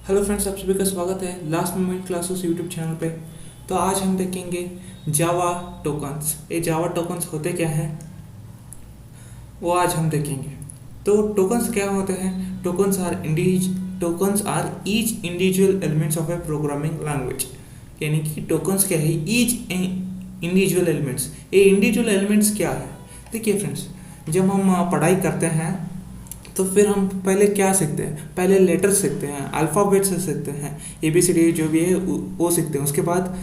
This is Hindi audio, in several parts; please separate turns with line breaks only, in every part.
हेलो फ्रेंड्स, आप सभी का स्वागत है last moment classes YouTube channel पे। तो आज हम देखेंगे जावा टोकन्स। ये जावा टोकन्स होते क्या हैं वो आज हम देखेंगे। तो टोकन्स क्या होते हैं? Tokens are each individual elements of a programming language. यानी कि टोकन्स क्या है? Each individual elements. ये इंडिविजुअल एलिमेंट्स क्या है? देखिए फ्रेंड्स, जब हम पढ़ाई करते हैं तो फिर हम पहले क्या सीखते हैं? पहले लेटर सीखते हैं, अल्फ़ाबेट से सीखते हैं, ABCD जो भी है वो सीखते हैं। उसके बाद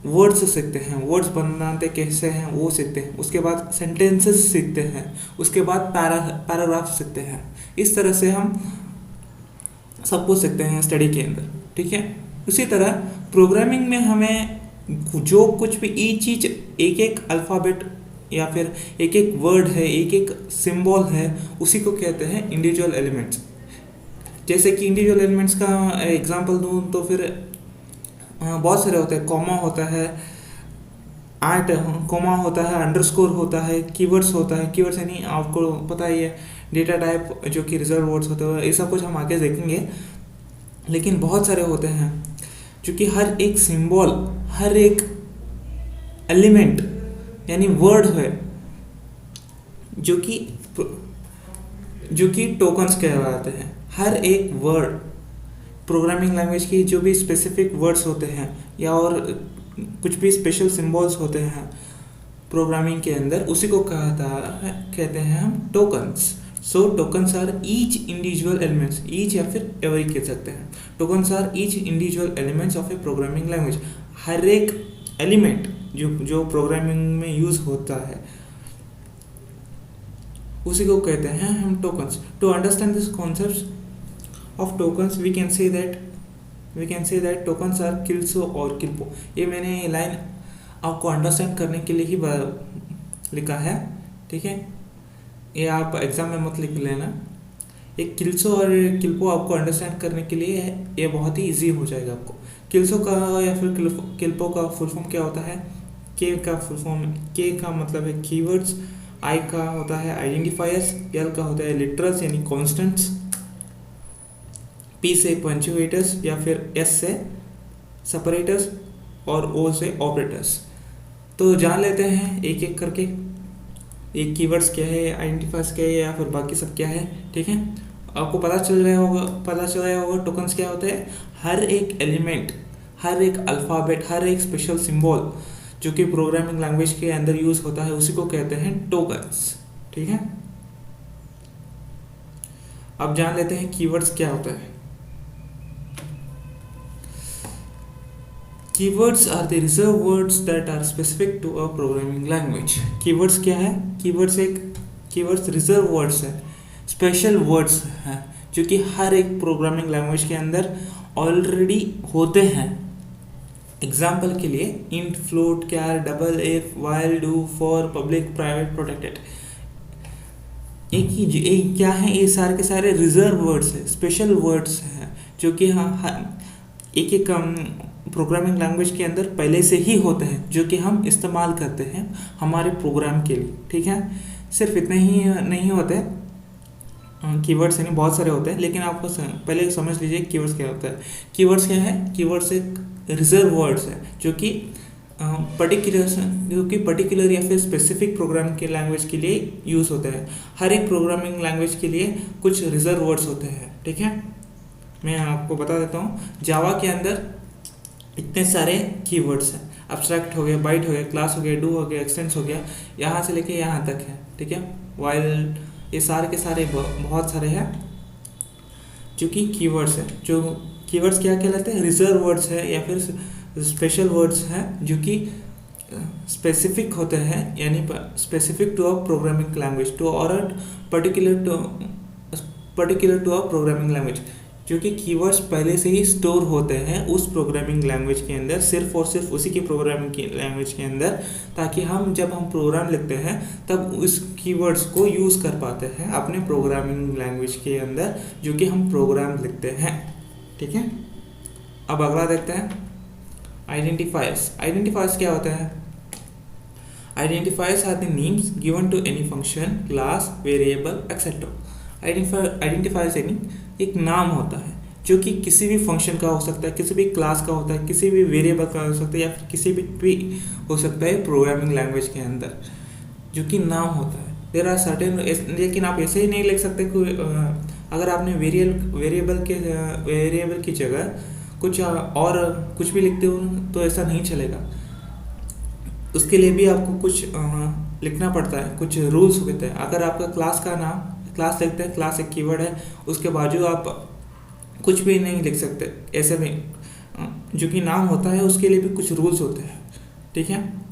वर्ड्स सीखते हैं, वर्ड्स बनाते कैसे हैं वो सीखते हैं। उसके बाद सेंटेंसेस सीखते हैं, उसके बाद पैराग्राफ सीखते हैं। इस तरह से हम सब कुछ सीखते हैं स्टडी के अंदर, ठीक है। उसी तरह प्रोग्रामिंग में हमें जो कुछ भी चीज एक एक अल्फ़ाबेट या फिर एक एक वर्ड है, एक एक सिंबल है, उसी को कहते हैं इंडिविजुअल एलिमेंट्स। जैसे कि इंडिविजुअल एलिमेंट्स का एग्जांपल दूं तो फिर बहुत सारे होते हैं। कॉमा होता है, आर्ट कॉमा होता है, अंडरस्कोर होता है, कीवर्ड्स होता है। कीवर्ड्स यानी आपको पता ही है, डेटा टाइप जो कि रिजर्व वर्ड्स होते हैं। ये सब कुछ हम आगे देखेंगे। लेकिन बहुत सारे होते हैं जो कि हर एक सिंबल, हर एक एलिमेंट यानी वर्ड है जो कि टोकन्स कहलाते हैं। हर एक वर्ड प्रोग्रामिंग लैंग्वेज की जो भी स्पेसिफिक वर्ड्स होते हैं या और कुछ भी स्पेशल सिंबल्स होते हैं प्रोग्रामिंग के अंदर, उसी को कहते हैं हम tokens. So tokens are each individual elements, each या फिर एवरी कह सकते हैं। Tokens are each individual elements of a programming language. हर एक एलिमेंट जो प्रोग्रामिंग में यूज होता है उसी को कहते हैं हम tokens. To understand this concept of tokens we can say that tokens are किल्सो और किल्पो। ये मैंने लाइन आपको अंडरस्टैंड करने के लिए ही लिखा है, ठीक है। ये आप एग्जाम में मत लिख लेना। एक किल्सो और किल्पो आपको अंडरस्टैंड करने के लिए ये बहुत ही इजी हो जाएगा आपको। किल्सो का या फिर किल्पो का फुल फॉर्म क्या होता है? के का फुल फॉर्म, के का मतलब है कीवर्ड्स, आई का होता है आइडेंटिफायर्स, एल का होता है लिटरल्स यानी कॉन्स्टेंट्स, पी से पंक्चुएटर्स या फिर एस से सेपरेटर्स और ओ से ऑपरेटर्स। तो जान लेते हैं एक एक करके, एक कीवर्ड्स क्या है, आइडेंटिफायर्स क्या है या फिर बाकी सब क्या है, ठीक है। आपको पता चल रहा होगा टोकन्स क्या होते हैं। हर एक एलिमेंट, हर एक अल्फ़ाबेट, हर एक स्पेशल सिंबल जो कि प्रोग्रामिंग लैंग्वेज के अंदर यूज होता है उसी को कहते हैं टोकन्स, ठीक है। अब जान लेते हैं कीवर्ड्स क्या होता है। Keywords are the reserved words that are specific to a programming language. Keywords क्या है? कीवर्ड्स रिजर्व वर्ड्स है, स्पेशल वर्ड्स हैं जो कि हर एक प्रोग्रामिंग लैंग्वेज के अंदर ऑलरेडी होते हैं। एग्जाम्पल के लिए int, float, char, double, if, while, do, for, public, private, protected. एक क्या है? ये सारे के सारे रिजर्व वर्ड्स है, स्पेशल वर्ड्स हैं जो कि एक प्रोग्रामिंग लैंग्वेज के अंदर पहले से ही होते हैं जो कि हम इस्तेमाल करते हैं हमारे प्रोग्राम के लिए, ठीक है। सिर्फ इतने ही नहीं होते कीवर्ड्स, यानी बहुत सारे होते हैं, लेकिन आपको पहले समझ लीजिए कीवर्ड्स क्या होता है। कीवर्ड्स क्या है? कीवर्ड्स एक रिजर्व वर्ड्स है जो कि पर्टिकुलर या फिर स्पेसिफिक प्रोग्राम के लैंग्वेज के लिए यूज़ होते हैं। हर एक प्रोग्रामिंग लैंग्वेज के लिए कुछ रिजर्व वर्ड्स होते हैं, ठीक है। मैं आपको बता देता हूँ, जावा के अंदर इतने सारे कीवर्ड्स हैं। एब्स्ट्रैक्ट हो गया, बाइट हो गया, क्लास हो गया, डू हो गया, एक्सटेंस हो गया, यहाँ से लेके यहाँ तक है, ठीक है। व्हाइल, ये सारे के सारे बहुत सारे हैं जो कि कीवर्ड्स है। जो कीवर्ड्स क्या कहलाते हैं? रिजर्व वर्ड्स है या फिर स्पेशल वर्ड्स हैं जो कि स्पेसिफिक होते हैं, यानी specific to a programming language, to और particular to a programming language, जो कि कीवर्ड्स पहले से ही स्टोर होते हैं उस प्रोग्रामिंग लैंग्वेज के अंदर, सिर्फ और सिर्फ उसी की प्रोग्रामिंग लैंग्वेज के अंदर, ताकि जब हम प्रोग्राम लिखते हैं तब उस कीवर्ड्स को यूज़ कर पाते हैं अपने प्रोग्रामिंग लैंग्वेज के अंदर जो कि हम प्रोग्राम लिखते हैं, ठीक है। अब अगला देखते हैं आइडेंटिफायर्स क्या होता है? Identifiers are the names given to any function, class, variable, etcetera. Identifiers यानी एक नाम होता है जो कि किसी भी फंक्शन का हो सकता है, किसी भी क्लास का होता है, किसी भी वेरिएबल का हो सकता है, या फिर किसी भी हो सकता है प्रोग्रामिंग लैंग्वेज के अंदर, जो कि नाम होता है। देयर आर सर्टेन, लेकिन आप ऐसे ही नहीं लिख सकते कोई अगर आपने वेरिएबल की जगह कुछ और कुछ भी लिखते हो तो ऐसा नहीं चलेगा। उसके लिए भी आपको कुछ लिखना पड़ता है, कुछ रूल्स होते हैं। अगर आपका क्लास का नाम, क्लास लिखते हैं, क्लास एक कीवर्ड है, उसके बाजू आप कुछ भी नहीं लिख सकते ऐसे में। जो कि नाम होता है उसके लिए भी कुछ रूल्स होते हैं, ठीक है।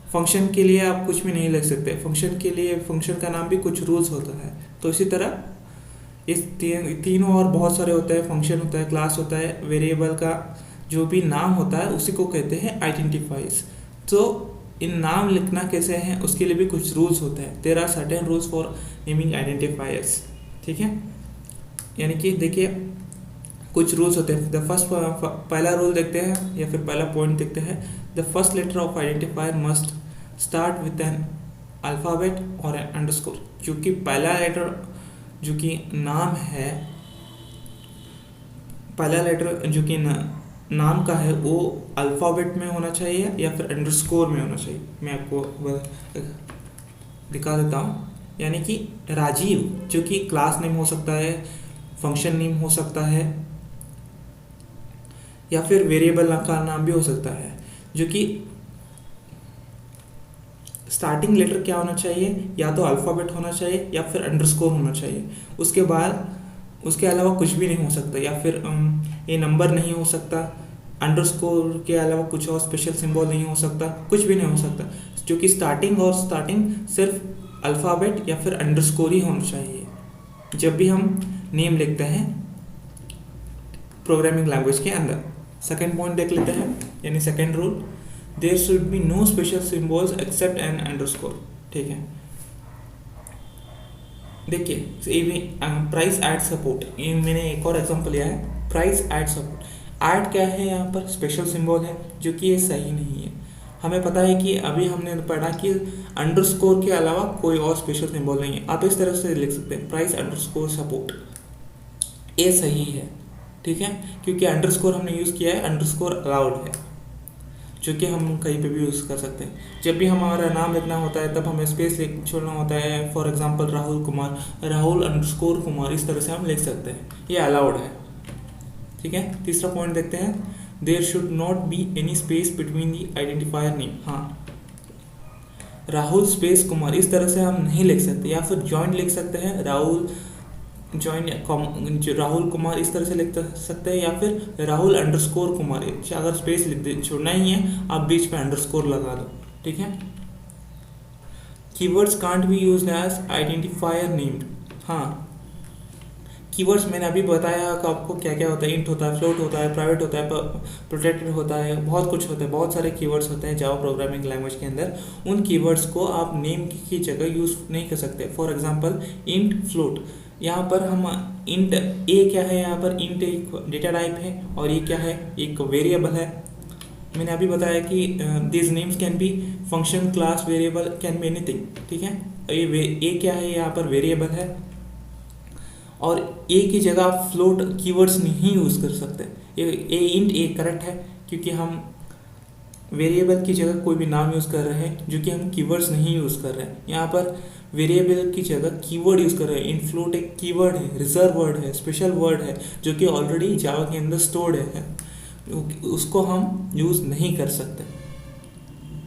फंक्शन के लिए आप कुछ भी नहीं लिख सकते, फंक्शन के लिए फंक्शन का नाम भी कुछ रूल्स होता है। तो इसी तरह इस तीनों और बहुत सारे होते हैं, फंक्शन होता है, क्लास होता है, वेरिएबल का जो भी नाम होता है उसी को कहते हैं आइडेंटिफाइज। तो इन नाम लिखना कैसे है उसके लिए भी कुछ रूल्स होते हैं। There are certain rules for naming identifiers, ठीक है। यानी कि देखिए कुछ रूल्स होते हैं। द फर्स्ट, पहला रूल देखते हैं या फिर पहला पॉइंट देखते हैं। The first letter of identifier must start with an alphabet और एन अंडरस्कोर। जो कि पहला लेटर जो कि नाम है, पहला लेटर जो कि नाम का है वो अल्फ़ाबेट में होना चाहिए या फिर अंडरस्कोर में होना चाहिए। मैं आपको दिखा देता हूँ। यानी कि राजीव जो कि क्लास नेम हो सकता है, फंक्शन नेम हो सकता है, या फिर वेरिएबल का नाम भी हो सकता है। जो कि स्टार्टिंग लेटर क्या होना चाहिए, या तो अल्फ़ाबेट होना चाहिए या फिर अंडरस्कोर होना चाहिए। उसके बाद उसके अलावा कुछ भी नहीं हो सकता, या फिर ये नंबर नहीं हो सकता, अंडरस्कोर के अलावा कुछ और स्पेशल सिंबल नहीं हो सकता, कुछ भी नहीं हो सकता। जो कि स्टार्टिंग सिर्फ अल्फ़ाबेट या फिर अंडरस्कोर ही होना चाहिए जब भी हम नेम लिखते हैं प्रोग्रामिंग लैंग्वेज के अंदर। सेकेंड पॉइंट देख लेते हैं, यानी second rule, there should be no special symbols except an underscore, ठीक है। देखिए प्राइस ऐड सपोर्ट, ये मैंने एक और एग्जांपल लिया है। प्राइस ऐड सपोर्ट, ऐड क्या है यहाँ पर, स्पेशल सिंबल है, जो कि ये सही नहीं है। हमें पता है कि अभी हमने पढ़ा कि अंडरस्कोर के अलावा कोई और स्पेशल सिंबल नहीं है। आप इस तरह से लिख सकते हैं प्राइस अंडरस्कोर सपोर्ट, ये सही है, ठीक है। क्योंकि अंडरस्कोर हमने यूज़ किया है, अंडरस्कोर अलाउड है, जो कि हम कहीं पे भी यूज़ कर सकते हैं। जब भी हमारा नाम लिखना होता है तब हमें स्पेस छोड़ना होता है। For example Rahul Kumar, Rahul underscore Kumar, इस तरह से हम लिख सकते हैं, ये अलाउड है, ठीक है। तीसरा पॉइंट देखते हैं, there should not be any space between the identifier name. हाँ, राहुल स्पेस कुमार इस तरह से हम नहीं लिख सकते, या फिर जॉइंट लिख सकते हैं, राहुल राहुल कुमार इस तरह से लिख सकते हैं, या फिर राहुल अंडरस्कोर कुमार। अगर स्पेस छोड़ना ही है आप बीच में अंडरस्कोर लगा दो, ठीक है। Keywords can't be used as identifier named. हाँ, कीवर्ड्स मैंने अभी बताया कि आपको क्या क्या होता है। इंट होता है, फ्लोट होता है, प्राइवेट होता है, प्रोटेक्टेड होता है, बहुत कुछ होता है, बहुत सारे कीवर्ड्स होते हैं जावा प्रोग्रामिंग लैंग्वेज के अंदर। उन कीवर्ड्स को आप नेम की जगह यूज़ नहीं कर सकते। फॉर एग्जांपल इंट, फ्लोट, यहाँ पर हम इंट ए क्या है, यहाँ पर इंट एक डेटा टाइप है और ये क्या है, एक वेरिएबल है। मैंने अभी बताया कि this names can be function, class, variable, can be anything, ठीक है। ये क्या है, यहाँ पर वेरिएबल है, और ए की जगह आप फ्लोट कीवर्ड्स नहीं यूज़ कर सकते। ये इंट ए करेक्ट है क्योंकि हम वेरिएबल की जगह कोई भी नाम यूज़ कर रहे हैं, जो कि हम कीवर्ड्स नहीं यूज़ कर रहे हैं। यहाँ पर वेरिएबल की जगह कीवर्ड यूज़ कर रहे हैं। इंट, फ्लोट एक कीवर्ड है, रिजर्व वर्ड है, स्पेशल वर्ड है, जो कि ऑलरेडी जावा के अंदर स्टोर्ड है, उसको हम यूज़ नहीं कर सकते,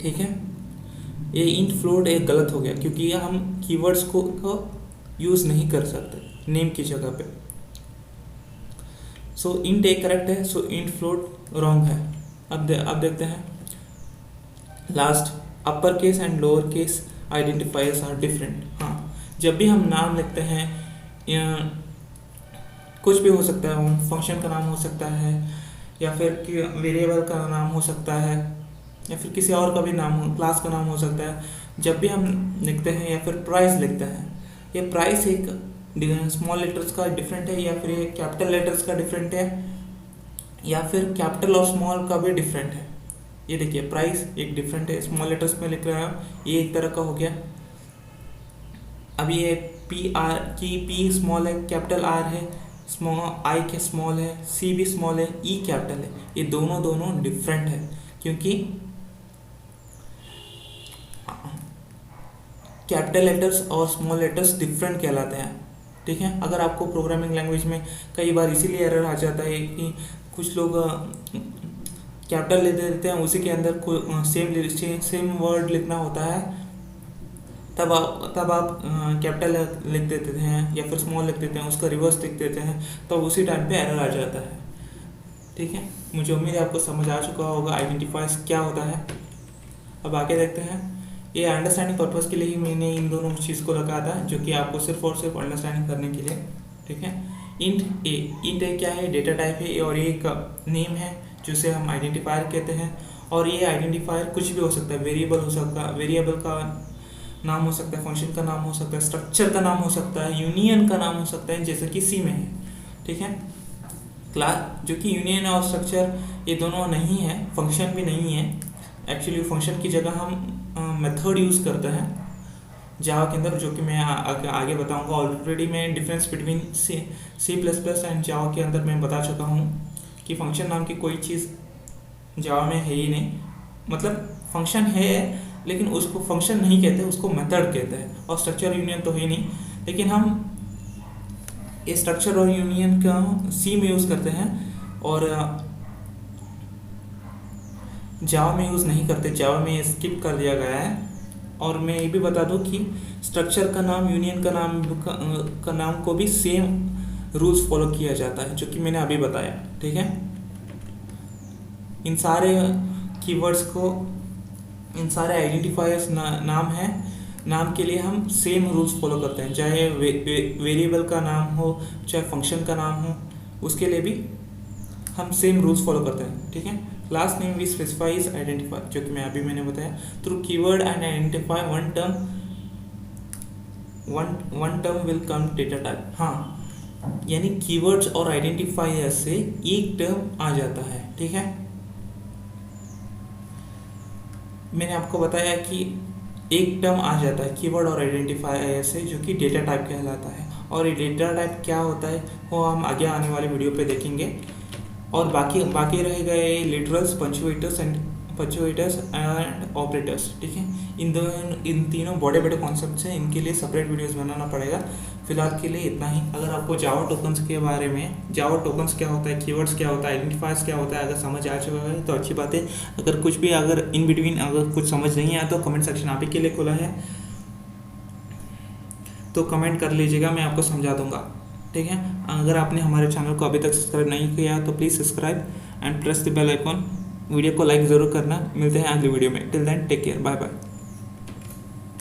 ठीक है। ये इंट, फ्लोट एक गलत हो गया क्योंकि हम कीवर्ड्स को यूज़ नहीं कर सकते नेम की जगह पे। सो इंट ए करेक्ट है, सो इंट, फ्लोट रॉन्ग है। अब देखते हैं last, upper case and lower case identifiers are different. हाँ, जब भी हम नाम लिखते हैं या कुछ भी हो सकता है, फंक्शन का नाम हो सकता है, या फिर वेरिएबल का नाम हो सकता है, या फिर किसी और का भी नाम हो, क्लास का नाम हो सकता है। जब भी हम लिखते हैं या फिर प्राइस लिखते हैं, ये प्राइस एक स्मॉल लेटर्स का डिफरेंट है, या फिर ये कैपिटल लेटर्स का डिफरेंट है, या फिर कैपिटल और स्मॉल का भी डिफरेंट है। ये देखिए प्राइस एक डिफरेंट है, स्मॉल लेटर्स में लिख रहा हूँ, ये एक तरह का हो गया। अब ये पी आर की पी स्मॉल है, कैपिटल आर है, स्मॉल आई के स्मॉल है, सी भी स्मॉल है, ई कैपिटल है। ये दोनों दोनों डिफरेंट है क्योंकि कैपिटल लेटर्स और स्मॉल लेटर्स डिफरेंट कहलाते हैं। ठीक है, अगर आपको प्रोग्रामिंग लैंग्वेज में कई बार इसीलिए एरर आ जाता है कि कुछ लोग कैपिटल ले देते हैं, उसी के अंदर सेम वर्ड लिखना होता है, तब आप कैपिटल लिख देते हैं या फिर स्मॉल लिख देते हैं, उसका रिवर्स लिख देते हैं, तो उसी टाइम पे एरर आ जाता है। ठीक है, मुझे उम्मीद है आपको समझ आ चुका होगा आइडेंटिफायर्स क्या होता है। अब आगे देखते हैं। ये अंडरस्टैंडिंग पर्पज़ के लिए ही मैंने इन दोनों चीज़ को रखा था, जो कि आपको सिर्फ और सिर्फ अंडरस्टैंडिंग करने के लिए। ठीक है, इंट ए क्या है, डेटा टाइप है, और ये एक नेम है जिसे हम आइडेंटिफायर कहते हैं। और ये आइडेंटिफायर कुछ भी हो सकता है, वेरिएबल हो सकता है, वेरिएबल का नाम हो सकता है, फंक्शन का नाम हो सकता है, स्ट्रक्चर का नाम हो सकता है, यूनियन का नाम हो सकता है, जैसे कि सी में है। ठीक है, क्लास जो कि यूनियन और स्ट्रक्चर ये दोनों नहीं है, फंक्शन भी नहीं है। एक्चुअली फंक्शन की जगह हम मेथड यूज़ करते हैं जावा के अंदर, जो कि मैं आगे बताऊंगा। ऑलरेडी मैं difference between C plus plus and Java के अंदर मैं बता चुका हूँ कि फंक्शन नाम की कोई चीज़ जावा में है ही नहीं। मतलब फंक्शन है लेकिन उसको फंक्शन नहीं कहते, उसको मेथड कहते हैं। और स्ट्रक्चर यूनियन तो है नहीं, लेकिन हम ये स्ट्रक्चर और यूनियन का सी में यूज़ करते हैं और जावा में यूज़ नहीं करते, जावा में स्किप कर दिया गया है। और मैं ये भी बता दूं कि स्ट्रक्चर का नाम, यूनियन का नाम को भी सेम रूल्स फॉलो किया जाता है, जो कि मैंने अभी बताया। ठीक है, इन सारे कीवर्ड्स को, इन सारे आइडेंटिफायर्स नाम है, नाम के लिए हम सेम रूल्स फॉलो करते हैं, चाहे वेरिएबल का नाम हो, चाहे फंक्शन का नाम हो, उसके लिए भी हम सेम रूल्स फॉलो करते हैं। ठीक है, class name we specifies identify, जो कि मैंने बताया, through keyword and identify one term will come data type. हाँ, यानी कीवर्ड्स और आइडेंटिफायर से एक टर्म आ जाता है। ठीक है, मैंने आपको बताया कि एक टर्म आ जाता है कीवर्ड और आइडेंटिफायर से, जो कि डेटा टाइप कहलाता है। और ये डेटा टाइप क्या होता है वो हम आगे आने वाले वीडियो पे देखेंगे। और बाकी रह गए लिटरल्स, पंक्चुएटर्स एंड ऑपरेटर्स। ठीक है, इन तीनों बड़े कॉन्सेप्ट्स हैं, इनके लिए सेपरेट वीडियोस बनाना पड़ेगा। फिलहाल के लिए इतना ही। अगर आपको जावा टोकन्स के बारे में, जावा टोकन्स क्या होता है, कीवर्ड्स क्या होता है, आइडेंटिफायर्स क्या होता है, अगर समझ आ चुका है तो अच्छी बात है। अगर कुछ भी, अगर इन बिटवीन अगर कुछ समझ नहीं आया तो कमेंट सेक्शन आप ही के लिए खुला है, तो कमेंट कर लीजिएगा, मैं आपको समझा दूंगा। ठीक है, अगर आपने हमारे चैनल को अभी तक सब्सक्राइब नहीं किया तो please subscribe and press the bell icon. Video को लाइक ज़रूर करना। मिलते हैं अगली वीडियो में। Till then take care, bye bye.